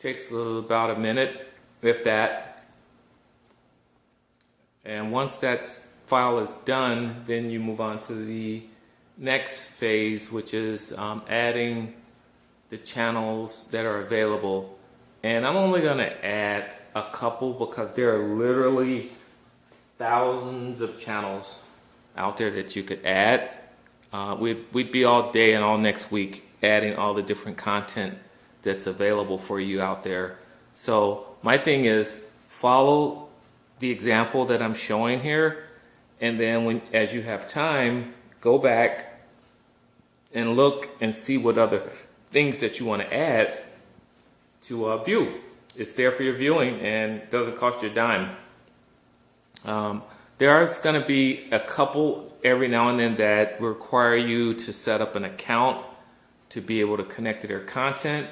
Takes about a minute, if that. And once that file is done, then you move on to the next phase, which is adding the channels that are available. And I'm only going to add a couple because there are literally thousands of channels out there that you could add. We'd be all day and all next week adding all the different content that's available for you out there. So my thing is follow the example that I'm showing here, and then as you have time, go back and look and see what other things that you want to add to view. It's there for your viewing and doesn't cost you a dime. There's going to be a couple every now and then that require you to set up an account to be able to connect to their content.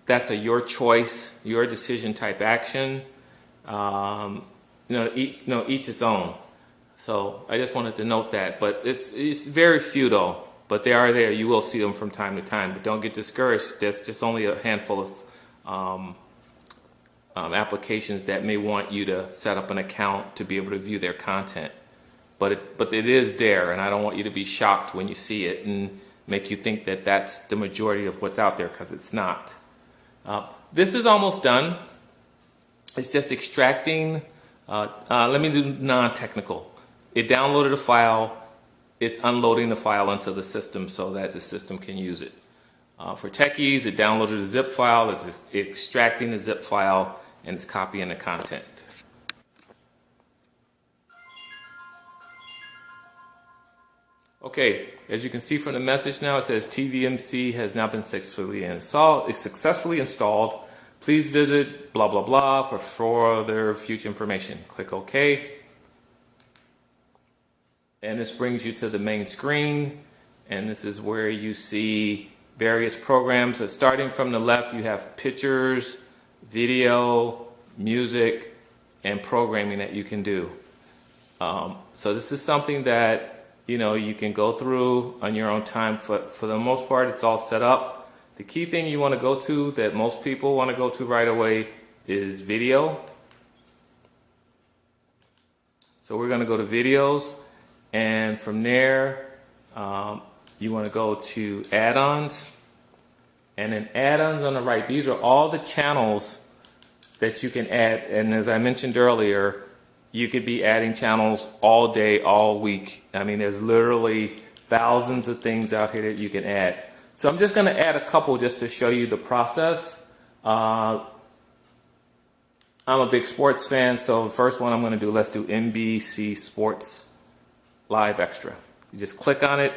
That's your choice, your decision type action. Each its own. So I just wanted to note that, but it's very few though. But they are there. You will see them from time to time. But don't get discouraged. There's just only a handful of applications that may want you to set up an account to be able to view their content. But it is there, and I don't want you to be shocked when you see it and make you think that that's the majority of what's out there, because it's not. This is almost done. It's just extracting. Let me do non-technical. It downloaded a file. It's unloading the file into the system so that the system can use it. For techies, it downloaded a zip file. It's extracting the zip file and it's copying the content. Okay, as you can see from the message now, it says TVMC has now been successfully installed. It's successfully installed. Please visit blah blah blah for further future information. Click OK. And this brings you to the main screen, and this is where you see various programs. So starting from the left, you have pictures, video, music, and programming that you can do. So this is something that you can go through on your own time. For the most part, it's all set up. The key thing you want to go to, that most people want to go to right away, is video. So we're going to go to videos, and from there you want to go to add-ons, and then add-ons on the right. These are all the channels that you can add, and as I mentioned earlier, you could be adding channels all day, all week. I mean, there's literally thousands of things out here that you can add. So I'm just going to add a couple just to show you the process. I'm a big sports fan, so the first one I'm going to do, let's do NBC Sports Live Extra. You just click on it,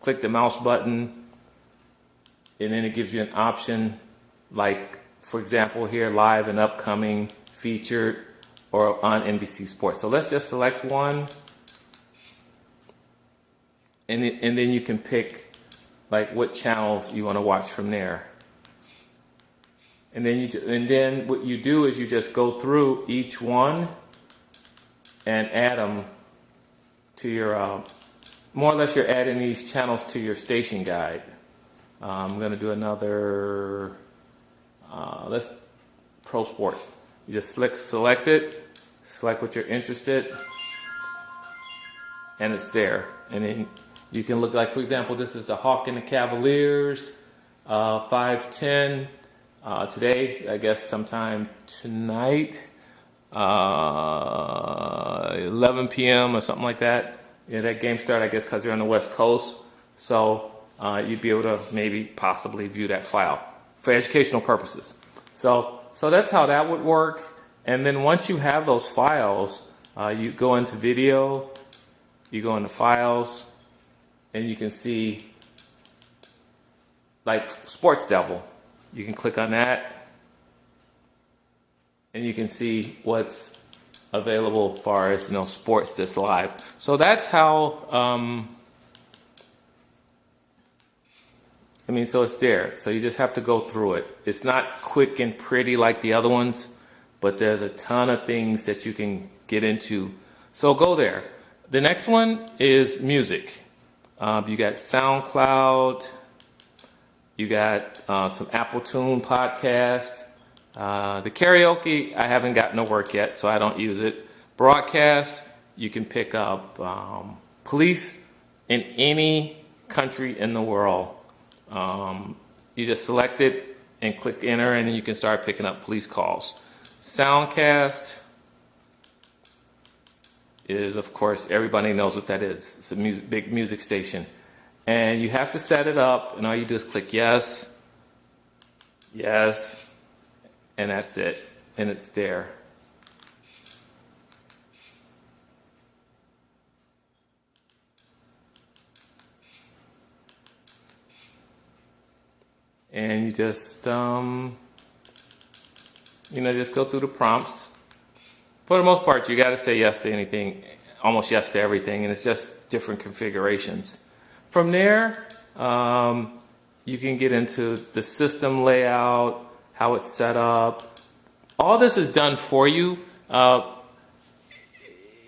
click the mouse button, and then it gives you an option like, for example, here, live and upcoming, featured, or on NBC Sports. So let's just select one, and then you can pick like what channels you want to watch from there. And then what you do is you just go through each one and add them to your more or less you're adding these channels to your station guide. I'm going to do another let's Pro Sport. You just select it, select what you're interested, and it's there. And then you can look, like, for example, this is the Hawk and the Cavaliers, 5:10 today, I guess sometime tonight, 11 p.m. or something like that. Yeah, that game started, I guess, because they're on the West Coast. So you'd be able to maybe possibly view that file for educational purposes. So that's how that would work. And then once you have those files, you go into video, you go into files, and you can see like Sports Devil. You can click on that, and you can see what's available as far as sports that's live. So that's how. So it's there. So you just have to go through it. It's not quick and pretty like the other ones, but there's a ton of things that you can get into. So go there. The next one is music. You got SoundCloud, You got some Apple Tune podcast. The karaoke, I haven't gotten to work yet, so I don't use it. Broadcast, you can pick up police in any country in the world. You just select it and click enter, and then you can start picking up police calls. Soundcast is, of course, everybody knows what that is. It's a big music station. And you have to set it up, and all you do is click yes, yes, and that's it. And it's there. And you just, just go through the prompts. For the most part, you got to say yes to anything, almost yes to everything, and it's just different configurations. From there, you can get into the system layout, how it's set up. All this is done for you.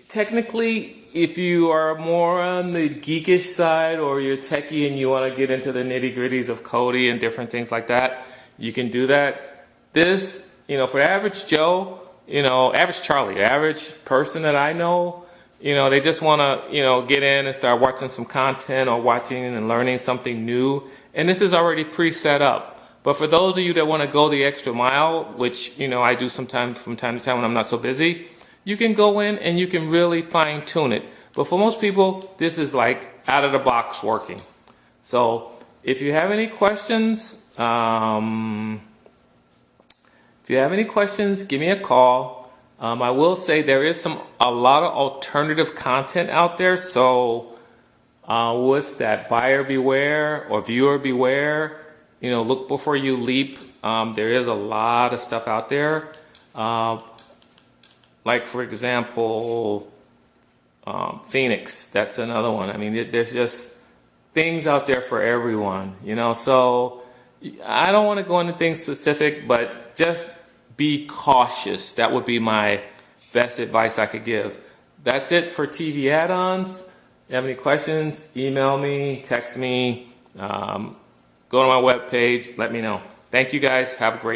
Technically, if you are more on the geekish side or you're techie and you want to get into the nitty-gritties of Cody and different things like that, you can do that. This, for average Joe, average Charlie, average person that I know, they just want to, get in and start watching some content or watching and learning something new. And this is already pre-set up. But for those of you that want to go the extra mile, which, I do sometimes from time to time when I'm not so busy, you can go in and you can really fine tune it. But for most people, this is like out of the box working. So if you have any questions, give me a call. I will say there is a lot of alternative content out there. So what's that? Buyer beware or viewer beware. Look before you leap. There is a lot of stuff out there. Like, for example, Phoenix. That's another one. I mean, there's just things out there for everyone, So I don't want to go into things specific, but just be cautious. That would be my best advice I could give. That's it for TV add-ons. If you have any questions, email me, text me, go to my webpage, let me know. Thank you guys. Have a great day.